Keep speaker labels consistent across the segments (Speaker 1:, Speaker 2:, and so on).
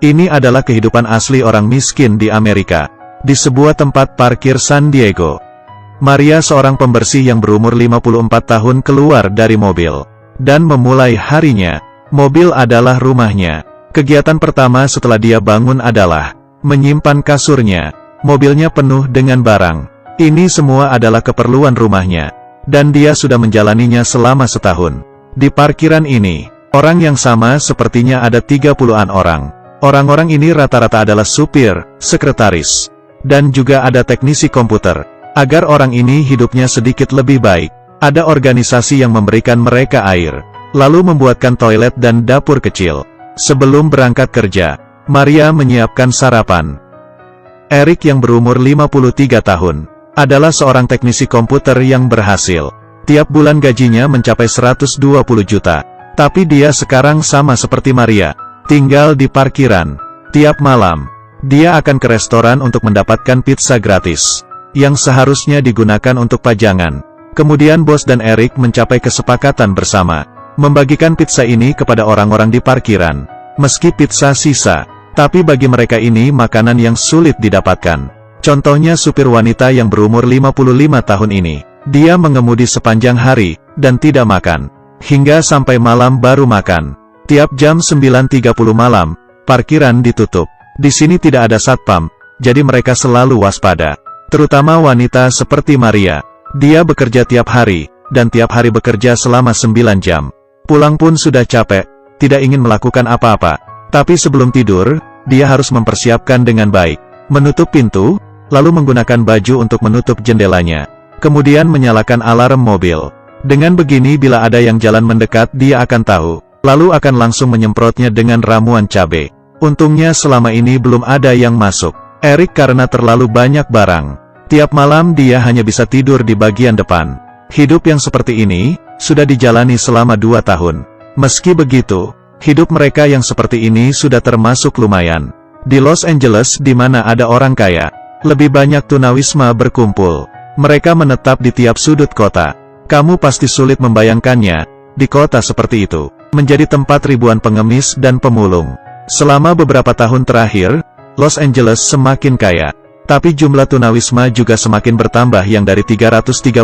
Speaker 1: Ini adalah kehidupan asli orang miskin di Amerika, di sebuah tempat parkir San Diego. Maria, seorang pembersih yang berumur 54 tahun, keluar dari mobil dan memulai harinya. Mobil adalah rumahnya. Kegiatan pertama setelah dia bangun adalah menyimpan kasurnya. Mobilnya penuh dengan barang. Ini semua adalah keperluan rumahnya, dan dia sudah menjalaninya selama setahun. Di parkiran ini, orang yang sama sepertinya ada 30-an orang. Orang-orang ini rata-rata adalah supir, sekretaris, dan juga ada teknisi komputer. Agar orang ini hidupnya sedikit lebih baik, ada organisasi yang memberikan mereka air, lalu membuatkan toilet dan dapur kecil. Sebelum berangkat kerja, Maria menyiapkan sarapan. Eric yang berumur 53 tahun, adalah seorang teknisi komputer yang berhasil. Tiap bulan gajinya mencapai 120 juta. Tapi dia sekarang sama seperti Maria, tinggal di parkiran. Tiap malam, dia akan ke restoran untuk mendapatkan pizza gratis, yang seharusnya digunakan untuk pajangan. Kemudian bos dan Eric mencapai kesepakatan bersama, membagikan pizza ini kepada orang-orang di parkiran. Meski pizza sisa, tapi bagi mereka ini makanan yang sulit didapatkan. Contohnya supir wanita yang berumur 55 tahun ini. Dia mengemudi sepanjang hari, dan tidak makan, hingga sampai malam baru makan. Tiap jam 9.30 malam, parkiran ditutup. Di sini tidak ada satpam, jadi mereka selalu waspada. Terutama wanita seperti Maria. Dia bekerja tiap hari, dan tiap hari bekerja selama 9 jam. Pulang pun sudah capek, tidak ingin melakukan apa-apa. Tapi sebelum tidur, dia harus mempersiapkan dengan baik. Menutup pintu, lalu menggunakan baju untuk menutup jendelanya. Kemudian menyalakan alarm mobil. Dengan begini bila ada yang jalan mendekat dia akan tahu, lalu akan langsung menyemprotnya dengan ramuan cabai. Untungnya selama ini belum ada yang masuk. Eric karena terlalu banyak barang, tiap malam dia hanya bisa tidur di bagian depan. Hidup yang seperti ini, sudah dijalani selama 2 tahun. Meski begitu, hidup mereka yang seperti ini sudah termasuk lumayan. Di Los Angeles di mana ada orang kaya, lebih banyak tunawisma berkumpul. Mereka menetap di tiap sudut kota. Kamu pasti sulit membayangkannya, di kota seperti itu, menjadi tempat ribuan pengemis dan pemulung. Selama beberapa tahun terakhir, Los Angeles semakin kaya. Tapi jumlah tunawisma juga semakin bertambah yang dari 330.000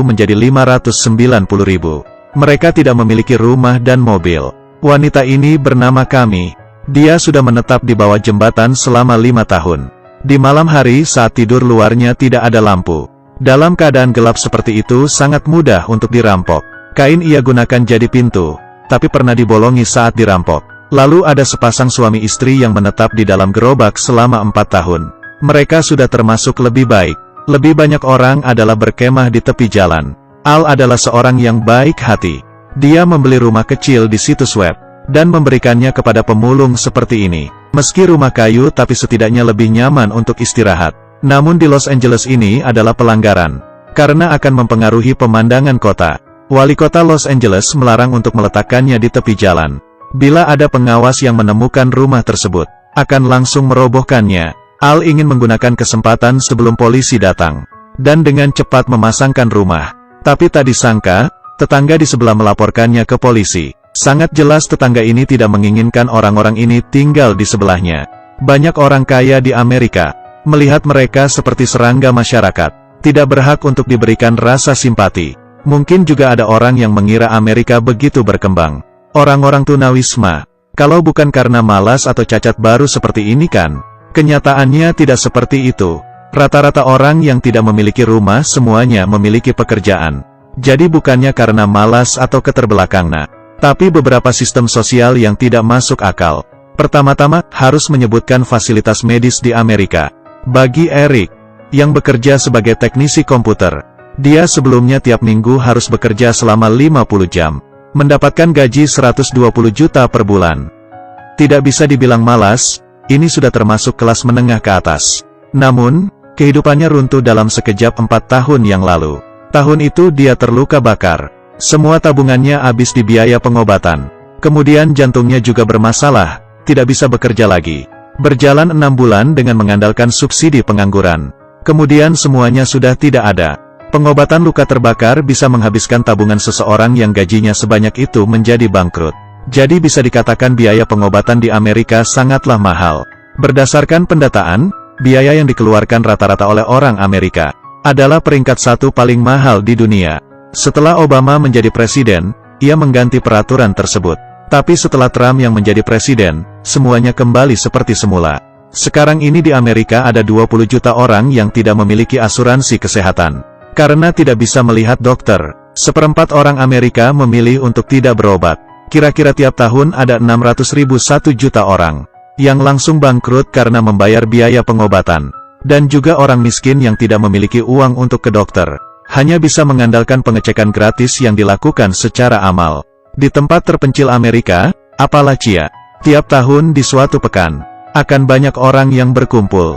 Speaker 1: menjadi 590.000. Mereka tidak memiliki rumah dan mobil. Wanita ini bernama Kami. Dia sudah menetap di bawah jembatan selama 5 tahun. Di malam hari saat tidur luarnya tidak ada lampu. Dalam keadaan gelap seperti itu sangat mudah untuk dirampok. Kain ia gunakan jadi pintu, tapi pernah dibolongi saat dirampok. Lalu ada sepasang suami istri yang menetap di dalam gerobak selama 4 tahun. Mereka sudah termasuk lebih baik. Lebih banyak orang adalah berkemah di tepi jalan. Al adalah seorang yang baik hati. Dia membeli rumah kecil di situs web, dan memberikannya kepada pemulung seperti ini. Meski rumah kayu tapi setidaknya lebih nyaman untuk istirahat. Namun di Los Angeles ini adalah pelanggaran, karena akan mempengaruhi pemandangan kota. Wali kota Los Angeles melarang untuk meletakkannya di tepi jalan. Bila ada pengawas yang menemukan rumah tersebut, akan langsung merobohkannya. Al ingin menggunakan kesempatan sebelum polisi datang, dan dengan cepat memasangkan rumah. Tapi tak disangka, tetangga di sebelah melaporkannya ke polisi. Sangat jelas tetangga ini tidak menginginkan orang-orang ini tinggal di sebelahnya. Banyak orang kaya di Amerika melihat mereka seperti serangga masyarakat, tidak berhak untuk diberikan rasa simpati. Mungkin juga ada orang yang mengira Amerika begitu berkembang. Orang-orang tunawisma, kalau bukan karena malas atau cacat baru seperti ini kan? Kenyataannya tidak seperti itu. Rata-rata orang yang tidak memiliki rumah semuanya memiliki pekerjaan. Jadi bukannya karena malas atau keterbelakangan, tapi beberapa sistem sosial yang tidak masuk akal. Pertama-tama, harus menyebutkan fasilitas medis di Amerika. Bagi Eric, yang bekerja sebagai teknisi komputer, dia sebelumnya tiap minggu harus bekerja selama 50 jam. Mendapatkan gaji 120 juta per bulan. Tidak bisa dibilang malas, ini sudah termasuk kelas menengah ke atas. Namun, kehidupannya runtuh dalam sekejap 4 tahun yang lalu. Tahun itu dia terluka bakar. Semua tabungannya habis di biaya pengobatan. Kemudian jantungnya juga bermasalah, tidak bisa bekerja lagi. Berjalan 6 bulan dengan mengandalkan subsidi pengangguran. Kemudian semuanya sudah tidak ada. Pengobatan luka terbakar bisa menghabiskan tabungan seseorang yang gajinya sebanyak itu menjadi bangkrut. Jadi bisa dikatakan biaya pengobatan di Amerika sangatlah mahal. Berdasarkan pendataan, biaya yang dikeluarkan rata-rata oleh orang Amerika adalah peringkat 1 paling mahal di dunia. Setelah Obama menjadi presiden, ia mengganti peraturan tersebut. Tapi setelah Trump yang menjadi presiden, semuanya kembali seperti semula. Sekarang ini di Amerika ada 20 juta orang yang tidak memiliki asuransi kesehatan. Karena tidak bisa melihat dokter, seperempat orang Amerika memilih untuk tidak berobat. Kira-kira tiap tahun ada 600.000 1 juta orang yang langsung bangkrut karena membayar biaya pengobatan. Dan juga orang miskin yang tidak memiliki uang untuk ke dokter, hanya bisa mengandalkan pengecekan gratis yang dilakukan secara amal. Di tempat terpencil Amerika, Appalachia, tiap tahun di suatu pekan, akan banyak orang yang berkumpul.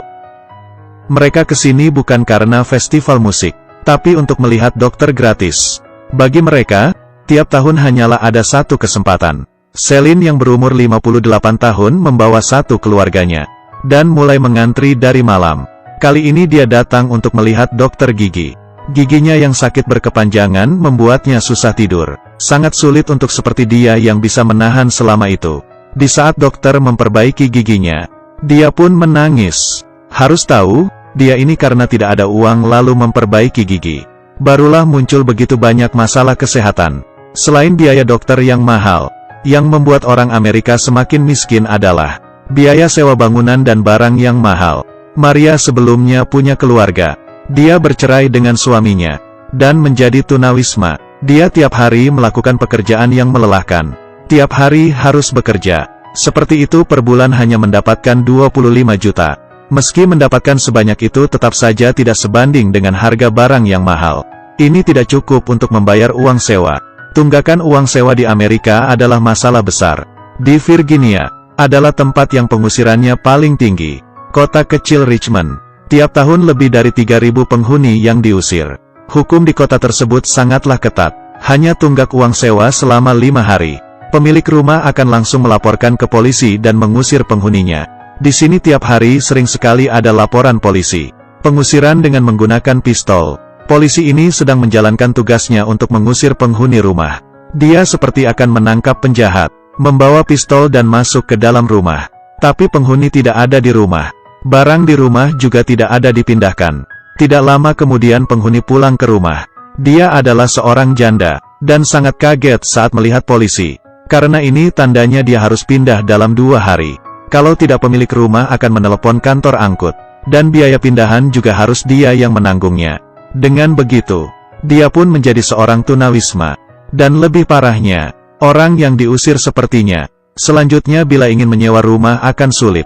Speaker 1: Mereka kesini bukan karena festival musik, tapi untuk melihat dokter gratis. Bagi mereka, tiap tahun hanyalah ada satu kesempatan. Celine yang berumur 58 tahun membawa satu keluarganya, dan mulai mengantri dari malam. Kali ini dia datang untuk melihat dokter gigi. Giginya yang sakit berkepanjangan membuatnya susah tidur. Sangat sulit untuk seperti dia yang bisa menahan selama itu. Di saat dokter memperbaiki giginya, dia pun menangis. Harus tahu, dia ini karena tidak ada uang lalu memperbaiki gigi. Barulah muncul begitu banyak masalah kesehatan. Selain biaya dokter yang mahal, yang membuat orang Amerika semakin miskin adalah biaya sewa bangunan dan barang yang mahal. Maria sebelumnya punya keluarga. Dia bercerai dengan suaminya, dan menjadi tunawisma. Dia tiap hari melakukan pekerjaan yang melelahkan. Tiap hari harus bekerja. Seperti itu per bulan hanya mendapatkan 25 juta. Meski mendapatkan sebanyak itu tetap saja tidak sebanding dengan harga barang yang mahal. Ini tidak cukup untuk membayar uang sewa. Tunggakan uang sewa di Amerika adalah masalah besar. Di Virginia, adalah tempat yang pengusirannya paling tinggi. Kota kecil Richmond, tiap tahun lebih dari 3.000 penghuni yang diusir. Hukum di kota tersebut sangatlah ketat. Hanya tunggak uang sewa selama 5 hari. Pemilik rumah akan langsung melaporkan ke polisi dan mengusir penghuninya. Di sini tiap hari sering sekali ada laporan polisi. Pengusiran dengan menggunakan pistol. Polisi ini sedang menjalankan tugasnya untuk mengusir penghuni rumah. Dia seperti akan menangkap penjahat, membawa pistol dan masuk ke dalam rumah. Tapi penghuni tidak ada di rumah. Barang di rumah juga tidak ada dipindahkan. Tidak lama kemudian penghuni pulang ke rumah. Dia adalah seorang janda, dan sangat kaget saat melihat polisi. Karena ini tandanya dia harus pindah dalam 2 hari. Kalau tidak pemilik rumah akan menelepon kantor angkut. Dan biaya pindahan juga harus dia yang menanggungnya. Dengan begitu, dia pun menjadi seorang tunawisma. Dan lebih parahnya, orang yang diusir sepertinya, selanjutnya bila ingin menyewa rumah akan sulit.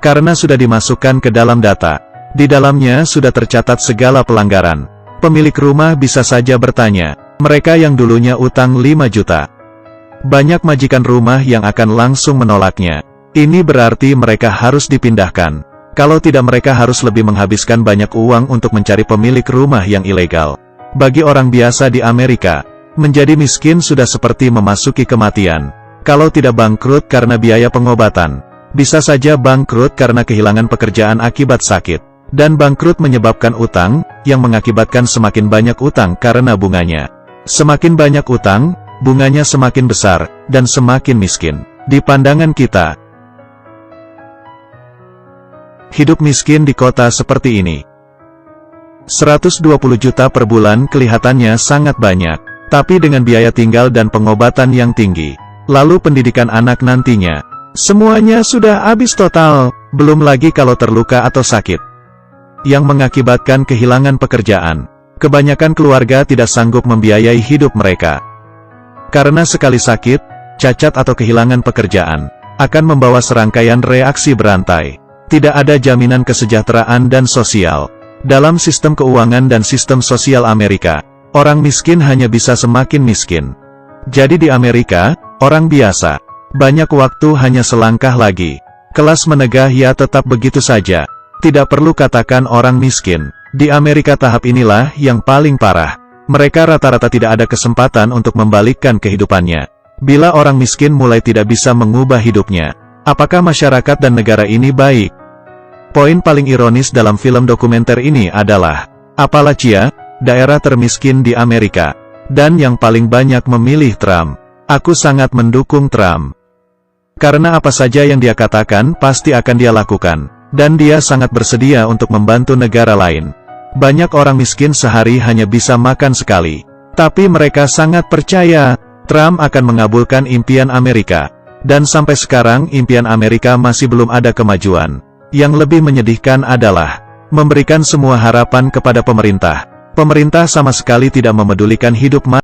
Speaker 1: Karena sudah dimasukkan ke dalam data. Di dalamnya sudah tercatat segala pelanggaran. Pemilik rumah bisa saja bertanya, mereka yang dulunya utang 5 juta. Banyak majikan rumah yang akan langsung menolaknya. Ini berarti mereka harus dipindahkan. Kalau tidak mereka harus lebih menghabiskan banyak uang untuk mencari pemilik rumah yang ilegal. Bagi orang biasa di Amerika, menjadi miskin sudah seperti memasuki kematian. Kalau tidak bangkrut karena biaya pengobatan, bisa saja bangkrut karena kehilangan pekerjaan akibat sakit. Dan bangkrut menyebabkan utang, yang mengakibatkan semakin banyak utang karena bunganya. Semakin banyak utang, bunganya semakin besar, dan semakin miskin. Di pandangan kita, hidup miskin di kota seperti ini. 120 juta per bulan kelihatannya sangat banyak, tapi dengan biaya tinggal dan pengobatan yang tinggi, lalu pendidikan anak nantinya, semuanya sudah habis total, belum lagi kalau terluka atau sakit, yang mengakibatkan kehilangan pekerjaan. Kebanyakan keluarga tidak sanggup membiayai hidup mereka. Karena sekali sakit, cacat atau kehilangan pekerjaan, akan membawa serangkaian reaksi berantai. Tidak ada jaminan kesejahteraan dan sosial. Dalam sistem keuangan dan sistem sosial Amerika, orang miskin hanya bisa semakin miskin. Jadi di Amerika, orang biasa, banyak waktu hanya selangkah lagi. Kelas menengah ya tetap begitu saja. Tidak perlu katakan orang miskin. Di Amerika tahap inilah yang paling parah. Mereka rata-rata tidak ada kesempatan untuk membalikkan kehidupannya. Bila orang miskin mulai tidak bisa mengubah hidupnya, apakah masyarakat dan negara ini baik? Poin paling ironis dalam film dokumenter ini adalah, Appalachia, daerah termiskin di Amerika, dan yang paling banyak memilih Trump. Aku sangat mendukung Trump. Karena apa saja yang dia katakan pasti akan dia lakukan. Dan dia sangat bersedia untuk membantu negara lain. Banyak orang miskin sehari hanya bisa makan sekali. Tapi mereka sangat percaya, Trump akan mengabulkan impian Amerika. Dan sampai sekarang impian Amerika masih belum ada kemajuan. Yang lebih menyedihkan adalah, memberikan semua harapan kepada pemerintah. Pemerintah sama sekali tidak memedulikan hidup